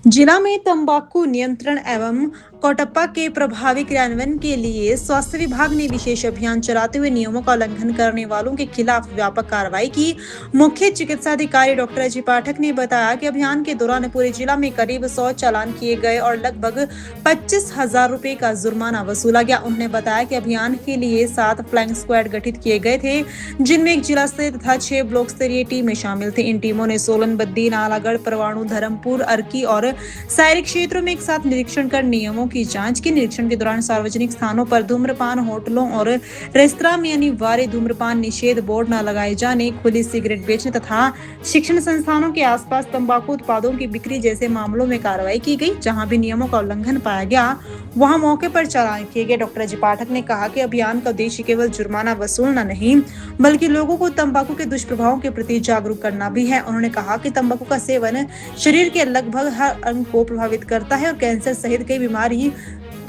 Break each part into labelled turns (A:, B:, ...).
A: जिला में तंबाकू नियंत्रण एवं कोटप्पा के प्रभावी क्रियान्वयन के लिए स्वास्थ्य विभाग ने विशेष अभियान चलाते हुए नियमों का उल्लंघन करने वालों के खिलाफ व्यापक कार्रवाई की। मुख्य चिकित्सा अधिकारी डॉक्टर अजय पाठक ने बताया कि अभियान के दौरान पूरे जिला में करीब 100 चालान किए गए और लगभग 25,000 रुपए का जुर्माना वसूला गया। उन्होंने बताया कि अभियान के लिए 7 फ्लाइंग स्क्वाड गठित किए गए थे, जिनमें एक जिला स्तरीय तथा 6 ब्लॉक स्तरीय टीमें शामिल थी। इन टीमों ने सोलन, बद्दी, नालागढ़, परवाणु, धर्मपुर, अर्की और शहरी क्षेत्रों में एक साथ निरीक्षण कर नियमों की जांच की। निरीक्षण के दौरान सार्वजनिक स्थानों पर धूम्रपान, होटलों और रेस्तरां में अनिवार्य धूम्रपान निषेध बोर्ड न लगाए जाने, खुली सिगरेट बेचने तथा शिक्षण संस्थानों के आसपास तंबाकू उत्पादों की बिक्री जैसे मामलों में कार्रवाई की गई। जहां भी नियमों का उल्लंघन पाया गया वहां मौके पर चालान किए गए। डॉक्टर अजय पाठक ने कहा कि अभियान का उद्देश्य केवल जुर्माना वसूलना नहीं, बल्कि लोगों को तंबाकू के दुष्प्रभावों के प्रति जागरूक करना भी है। उन्होंने कहा कि तंबाकू का सेवन शरीर के लगभग हर अंग को प्रभावित करता है और कैंसर सहित कई बीमारी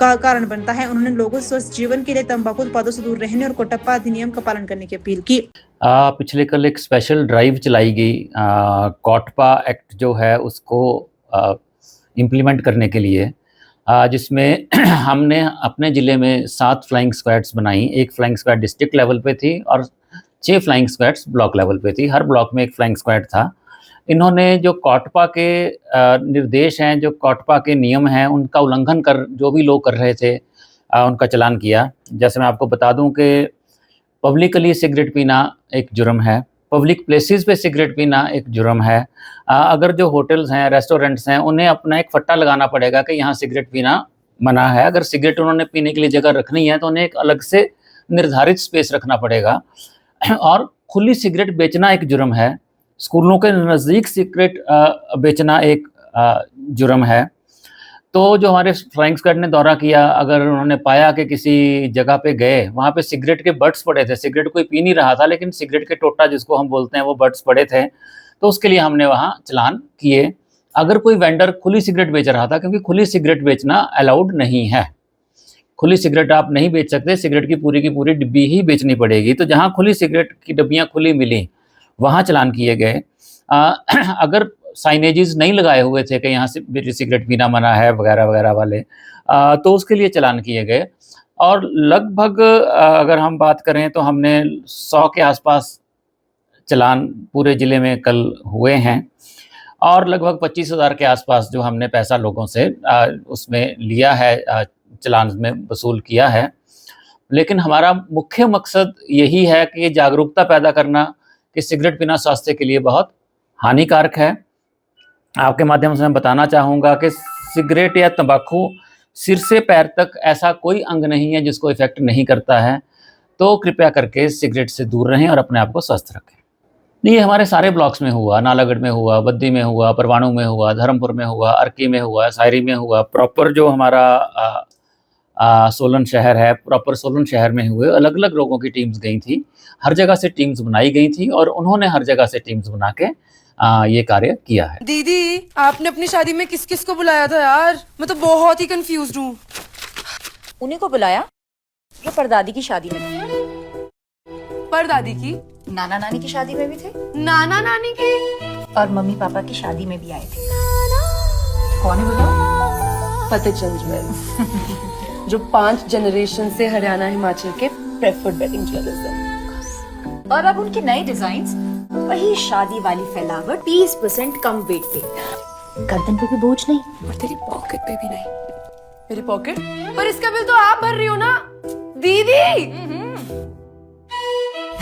A: का कारण बनता है। उन्होंने लोगों से स्वस्थ जीवन के लिए तंबाकू उत्पादों से दूर रहने और कोटप्पा अधिनियम का पालन करने की अपील की।
B: पिछले कल एक स्पेशल ड्राइव चलाई गई कोटप्पा एक्ट जो है उसको इम्प्लीमेंट करने के लिए, जिसमें हमने अपने ज़िले में 7 फ्लाइंग स्क्वाड्स बनाई। एक फ्लाइंग स्क्वाड डिस्ट्रिक्ट लेवल पे थी और 6 फ्लाइंग स्क्वाड्स ब्लॉक लेवल पे थी। हर ब्लॉक में एक फ्लाइंग स्क्वाड था। इन्होंने जो कोटप्पा के निर्देश हैं, जो कोटप्पा के नियम हैं, उनका उल्लंघन कर जो भी लोग कर रहे थे उनका चालान किया। जैसे मैं आपको बता दूं कि पब्लिकली सिगरेट पीना एक जुर्म है, पब्लिक प्लेसेस पे सिगरेट पीना एक जुर्म है। अगर जो होटल्स हैं, रेस्टोरेंट्स हैं, उन्हें अपना एक फट्टा लगाना पड़ेगा कि यहाँ सिगरेट पीना मना है। अगर सिगरेट उन्होंने पीने के लिए जगह रखनी है तो उन्हें एक अलग से निर्धारित स्पेस रखना पड़ेगा। और खुली सिगरेट बेचना एक जुर्म है। स्कूलों के नज़दीक सिगरेट बेचना एक जुर्म है। तो जो हमारे फ्लाइंग स्क्वाड ने दौरा किया, अगर उन्होंने पाया कि किसी जगह पे गए, वहाँ पे सिगरेट के बट्स पड़े थे, सिगरेट कोई पी नहीं रहा था लेकिन सिगरेट के टोटा जिसको हम बोलते हैं वो बट्स पड़े थे, तो उसके लिए हमने वहाँ चालान किए। अगर कोई वेंडर खुली सिगरेट बेच रहा था, क्योंकि खुली सिगरेट बेचना अलाउड नहीं है, खुली सिगरेट आप नहीं बेच सकते, सिगरेट की पूरी डिब्बी ही बेचनी पड़ेगी। तो जहाँ खुली सिगरेट की डब्बियाँ खुली मिली वहाँ चालान किए गए। अगर साइनेजेस नहीं लगाए हुए थे कि यहाँ से सिगरेट पीना मना है वगैरह वगैरह वाले, तो उसके लिए चालान किए गए। और लगभग अगर हम बात करें तो हमने 100 के आसपास चालान पूरे ज़िले में कल हुए हैं और लगभग 25,000 के आसपास जो हमने पैसा लोगों से उसमें लिया है, चालान में वसूल किया है। लेकिन हमारा मुख्य मकसद यही है कि ये जागरूकता पैदा करना कि सिगरेट पीना स्वास्थ्य के लिए बहुत हानिकारक है। आपके माध्यम से मैं बताना चाहूँगा कि सिगरेट या तंबाकू सिर से पैर तक ऐसा कोई अंग नहीं है जिसको इफ़ेक्ट नहीं करता है। तो कृपया करके सिगरेट से दूर रहें और अपने आप को स्वस्थ रखें। ये हमारे सारे ब्लॉक्स में हुआ, नालागढ़ में हुआ, बद्दी में हुआ, परवाणु में हुआ, धर्मपुर में हुआ, अर्की में हुआ, शायरी में हुआ। प्रॉपर जो हमारा सोलन शहर है, प्रॉपर सोलन शहर में हुए। अलग अलग लोगों की टीम्स गई थी, हर जगह से टीम्स बनाई गई थी और उन्होंने हर जगह से टीम्स बना के ये कार्य किया है।
C: दीदी, आपने अपनी शादी में किस किस को बुलाया था यार? मैं तो बहुत ही कंफ्यूज हूँ।
D: उन्हीं को बुलाया जो परदादी की शादी में थे।
C: परदादी की?
D: नाना नानी की शादी में भी थे,
C: नाना नानी की
D: और मम्मी पापा की शादी में भी आए थे। कौन है बताओ?
C: फतेहचंद ज्वेल्स जो 5 जनरेशन से हरियाणा हिमाचल के प्रेफर्ड वेडिंग ज्वेलर्स हैं।
D: और अब उनके नए डिजाइन्स, वही शादी वाली फैलावट, 30% कम वेट पे, गर्दन पे भी बोझ नहीं
C: और तेरी पॉकेट पे भी नहीं। मेरी पॉकेट? पर इसका बिल तो आप भर रही हो ना दीदी।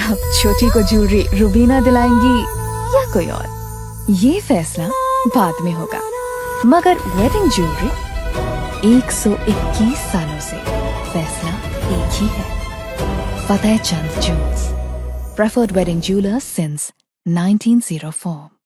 E: अब छोटी को ज्वेलरी रुबीना दिलाएंगी या कोई और, ये फैसला बाद में होगा, मगर वेडिंग ज्वेलरी 121 सालों से फैसला एक ही है। Fatehchand jewels, preferred wedding jewelers since 1904.